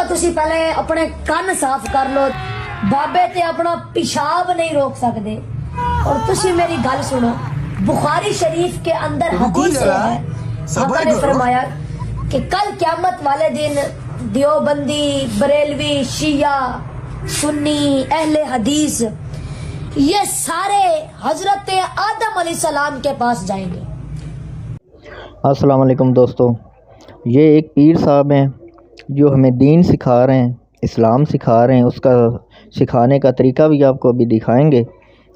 तुसी पहले अपने कान साफ कर लो। बाबे ते अपना पेशाब नहीं रोक सकते। और तुसी मेरी गल सुनो, बुखारी शरीफ के अंदर हदीस है, आका ने फरमाया कि कल क़यामत वाले दिन देवबंदी, बरेलवी, शिया, सुन्नी, अहले हदीस ये सारे हजरत आदम अलैहिस्सलाम के पास जाएंगे। अस्सलाम वालेकुम दोस्तों, ये एक पीर साहब हैं जो हमें दीन सिखा रहे हैं, इस्लाम सिखा रहे हैं। उसका सिखाने का तरीका भी आपको अभी दिखाएंगे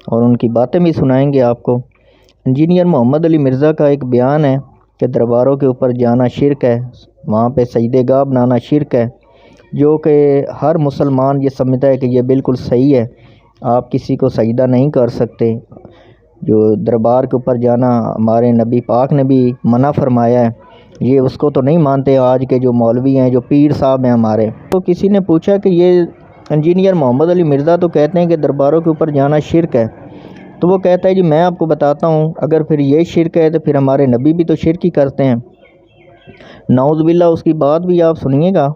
और उनकी बातें भी सुनाएंगे आपको। इंजीनियर मोहम्मद अली मिर्ज़ा का एक बयान है कि दरबारों के ऊपर जाना शिरक है, वहाँ पे सजदेगाह बनाना शिरक है, जो कि हर मुसलमान ये समझता है कि ये बिल्कुल सही है। आप किसी को सजदा नहीं कर सकते। जो दरबार के ऊपर जाना हमारे नबी पाक ने भी मना फरमाया है, ये उसको तो नहीं मानते आज के जो मौलवी हैं, जो पीर साहब हैं हमारे। तो किसी ने पूछा कि ये इंजीनियर मोहम्मद अली मिर्ज़ा तो कहते हैं कि दरबारों के ऊपर जाना शिरक है। तो वो कहता है जी मैं आपको बताता हूँ, अगर फिर ये शिरक है तो फिर हमारे नबी भी तो शिरक ही करते हैं। नाउज़ बिल्लाह, उसकी बात भी आप सुनिएगा।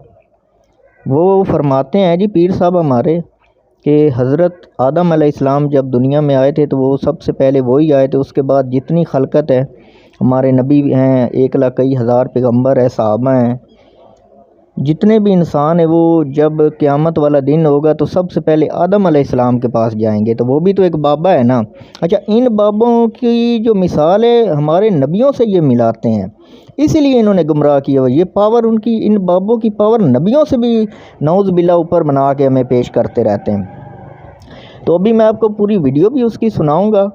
वो फरमाते हैं जी पीर साहब हमारे कि हज़रत आदम अलैहिस्सलाम जब दुनिया में आए थे तो वो सबसे पहले वही आए थे। उसके बाद जितनी खलकत है, हमारे नबी हैं, 1,00,000 पैगम्बर है, सहाबा हैं, जितने भी इंसान है, वो जब क़यामत वाला दिन होगा तो सबसे पहले आदम अलैहिस्सलाम के पास जाएंगे। तो वो भी तो एक बाबा है ना। अच्छा, इन बाबों की जो मिसाल है हमारे नबियों से ये मिलाते हैं, इसीलिए इन्होंने गुमराह किया हुआ। ये पावर उनकी, इन बाबों की पावर नबियों से भी नाउज़ बिल्लाह ऊपर बना के हमें पेश करते रहते हैं। तो अभी मैं आपको पूरी वीडियो भी उसकी सुनाऊंगा,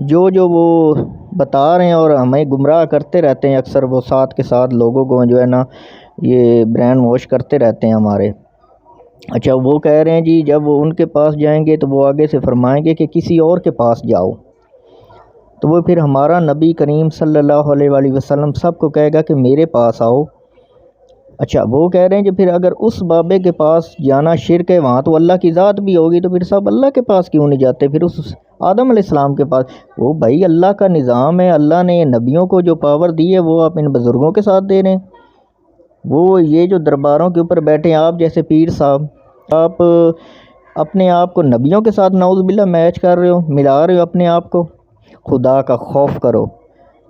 जो जो वो बता रहे हैं और हमें गुमराह करते रहते हैं। अक्सर वो साथ के साथ लोगों को जो है ना ये ब्रेन वॉश करते रहते हैं हमारे। अच्छा, वो कह रहे हैं जी जब वो उनके पास जाएंगे तो वो आगे से फरमाएंगे कि किसी और के पास जाओ। तो वो फिर हमारा नबी करीम सल्लल्लाहु अलैहि वसल्लम सबको कहेगा कि मेरे पास आओ। अच्छा, वो कह रहे हैं कि फिर अगर उस बाबे के पास जाना शिरक है, वहाँ तो अल्लाह की ज़ात भी होगी, तो फिर सब अल्लाह के पास क्यों नहीं जाते? फिर उस आदम अलैहिस्सलाम के पास। वो भाई अल्लाह का निज़ाम है, अल्लाह ने नबियों को जो पावर दी है वो आप इन बुज़ुर्गों के साथ दे रहे हैं। वो ये जो दरबारों के ऊपर बैठे हैं, आप जैसे पीर साहब, आप अपने आप को नबियों के साथ नाउज़ बिल्लाह मैच कर रहे हो, मिला रहे हो अपने आप को। खुदा का खौफ करो,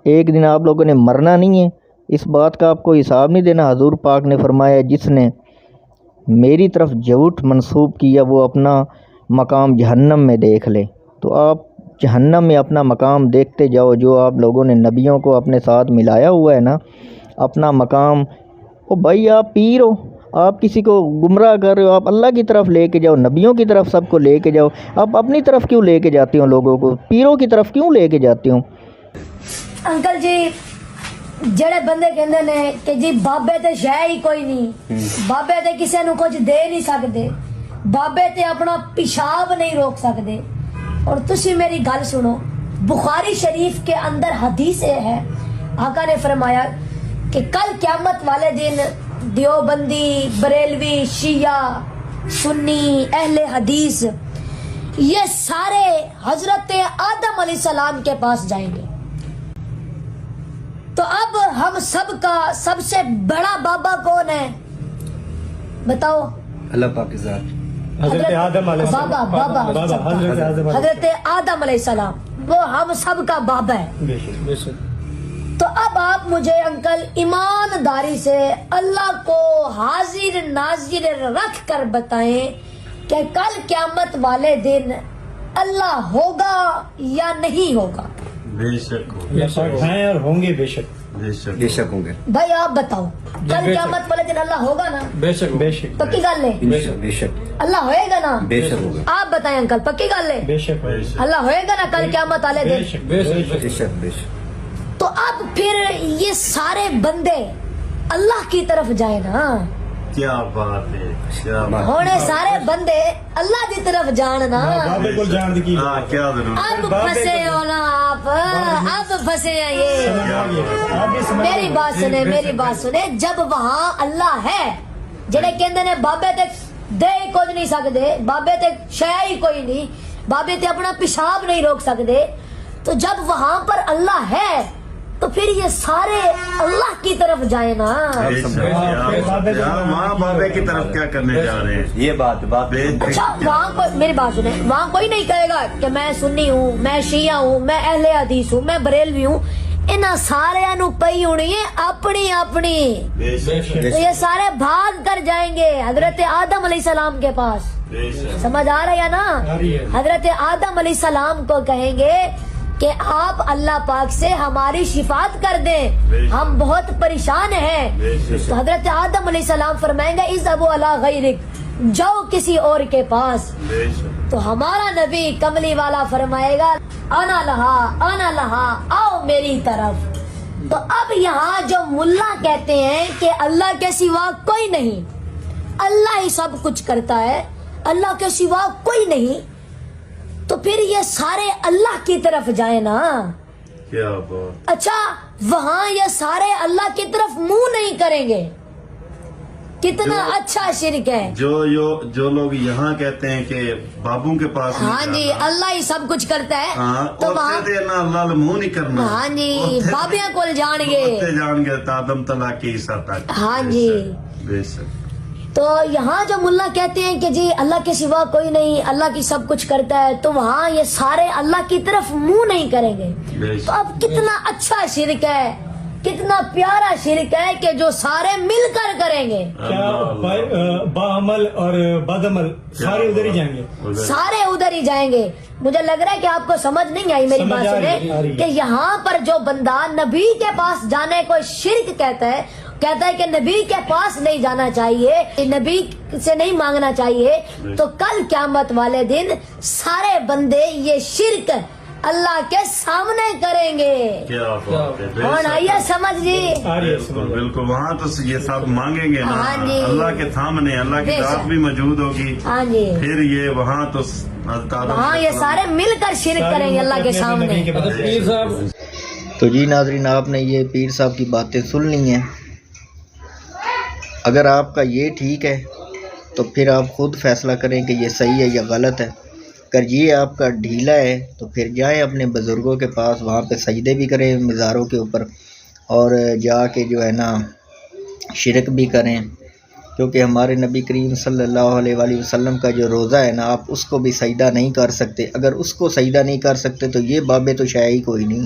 एक दिन आप लोगों ने मरना नहीं है, इस बात का आपको हिसाब नहीं देना। हजूर पाक ने फरमाया जिसने मेरी तरफ झूठ मंसूब किया वो अपना मकाम जहन्नम में देख ले। तो आप जहन्नम में अपना मकाम देखते जाओ। जो आप लोगों ने नबियों को अपने साथ मिलाया हुआ है ना, अपना मकाम, ओ भाई आप पीर हो, आप किसी को गुमराह कर रहे हो। आप अल्लाह की तरफ लेके जाओ, नबियों की तरफ सबको लेके जाओ। आप अपनी तरफ क्यों लेके जाते हो लोगों को? पीरों की तरफ क्यों लेके जाते हो? अंकल जी, ਜਿਹੜੇ ਬੰਦੇ ਕਹਿੰਦੇ ਨੇ ਕਿ ਜੀ ਬਾਬੇ ਤੇ ਸ਼ੈ ਹੀ ਕੋਈ ਨਹੀਂ, ਬਾਬੇ ਤੇ ਕਿਸੇ ਨੂੰ ਕੁਝ ਦੇ ਨਹੀਂ ਸਕਦੇ, ਬਾਬੇ ਤੇ ਆਪਣਾ पेशाब नहीं रोक सकते। और तुसी मेरी गल सुनो, बुखारी शरीफ के अंदर हदीस है, आका ने फरमाया कि कल क़यामत वाले दिन देवबंदी, बरेलवी, शिया, सुन्नी, अहले हदीस ये सारे हजरत आदम अलैहिस्सलाम के पास जाएंगे। तो अब हम सब का सबसे बड़ा बाबा कौन है बताओ? अल्लाह पाक की ज़ात, हजरत आदम अलैहिस्सलाम, बाबा हजरत आदम अलैहिस्सलाम, वो हम सब का बाबा है। तो अब आप मुझे अंकल ईमानदारी से अल्लाह को हाजिर नाजिर रख कर बताएं कि कल क़यामत वाले दिन अल्लाह होगा या नहीं होगा? बेशक हैं और होंगे, बेशक होंगे। भाई आप बताओ, कल क़यामत वाले दिन अल्लाह होगा ना? बेशक बेशक पक्की गल है? बेशक अल्लाह होएगा ना? बेशक होगा। आप बताएं अंकल, पक्की गल है? बेशक अल्लाह होएगा ना कल क़यामत वाले दिन? बेशक बेशक। तो अब फिर ये सारे बंदे अल्लाह की तरफ जाए ना। क्या बात है, क्या बात होने सारे बंदे अल्लाह की तरफ जान ना। बाबे को जान दी की हाँ, क्या जरूर। अब फंसे हो ना आप, अब फंसे हैं ये। मेरी बात सुने, मेरी बात सुने। जब वहाँ अल्लाह है, जेड़े कहंदे ने बाबे ते दे कुछ नहीं सकते, बाबे ते शै ही कोई नहीं, बाबे ते अपना पेशाब नहीं रोक सकते, तो जब वहाँ पर अल्लाह है تو پھر یہ سارے اللہ کی طرف جائیں نا. ماں بابے کی طرف کیا کرنے جا رہے ہیں؟ یہ بات اچھا وہاں کوئی میری بات سنیں, وہاں کوئی نہیں کہے گا کہ میں سنی ہوں, میں شیعہ ہوں, میں اہل حدیث ہوں, میں بریلوی ہوں. انہاں سارے نو پئی ہونی ہے اپنی اپنی. تو یہ سارے بھاگ کر جائیں گے حضرت آدم علیہ السلام کے پاس. سمجھ آ رہا ہے نا؟ حضرت آدم علیہ السلام کو کہیں گے کہ آپ اللہ پاک سے ہماری شفاعت کر دیں, ہم بہت پریشان ہیں. تو حضرت آدم علیہ السلام فرمائیں گے اذهبوا الی غیرک, جاؤ کسی اور کے پاس. تو ہمارا نبی کملی والا فرمائے گا انا لہا آؤ میری طرف. تو اب یہاں جو ملا کہتے ہیں کہ اللہ کے سوا کوئی نہیں, اللہ ہی سب کچھ کرتا ہے, اللہ کے سوا کوئی نہیں, تو پھر یہ سارے اللہ کی طرف جائیں نا. کیا بات. اچھا وہاں یہ سارے اللہ کی طرف منہ نہیں کریں گے, کتنا اچھا شرک ہے. جو لوگ یہاں کہتے ہیں کہ بابوں کے پاس ہاں جی اللہ ہی سب کچھ کرتا ہے, تو وہاں اللہ منہ نہیں کرنا. ہاں جی بابیاں کول جان گے, جان گے آدم طلاق کی حصہ تک. ہاں جی. بے شک. تو یہاں جو ملا کہتے ہیں کہ جی اللہ کے سوا کوئی نہیں, اللہ کی سب کچھ کرتا ہے, تو وہاں یہ سارے اللہ کی طرف منہ نہیں کریں گے. تو اب کتنا اچھا شرک ہے, کتنا پیارا شرک ہے کہ جو سارے مل کر کریں گے. باعمل اور بدعمل سارے ادھر ہی جائیں گے, سارے ادھر ہی جائیں گے. مجھے لگ رہا ہے کہ آپ کو سمجھ نہیں آئی میری بات سنیں کہ یہاں پر جو بندہ نبی کے پاس جانے کو شرک کہتا ہے کہ نبی کے پاس نہیں جانا چاہیے, نبی سے نہیں مانگنا چاہیے, تو کل قیامت والے دن سارے بندے یہ شرک اللہ کے سامنے کریں گے. اور آئیے سمجھ جی, بالکل وہاں تو یہ سب مانگیں گے نا اللہ کے سامنے, اللہ کی ذات بھی موجود ہوگی. ہاں جی پھر یہ وہاں تو وہاں یہ سارے مل کر شرک کریں گے اللہ کے سامنے. تو جی ناظرین, آپ نے یہ پیر صاحب کی باتیں سن لی ہیں. اگر آپ کا یہ ٹھیک ہے تو پھر آپ خود فیصلہ کریں کہ یہ صحیح ہے یا غلط ہے. اگر یہ آپ کا ڈھیلا ہے تو پھر جائیں اپنے بزرگوں کے پاس, وہاں پہ سجدے بھی کریں مزاروں کے اوپر, اور جا کے جو ہے نا شرک بھی کریں. کیونکہ ہمارے نبی کریم صلی اللہ علیہ وآلہ وسلم کا جو روزہ ہے نا, آپ اس کو بھی سجدہ نہیں کر سکتے. اگر اس کو سجدہ نہیں کر سکتے تو یہ بابے تو شاید ہی کوئی نہیں.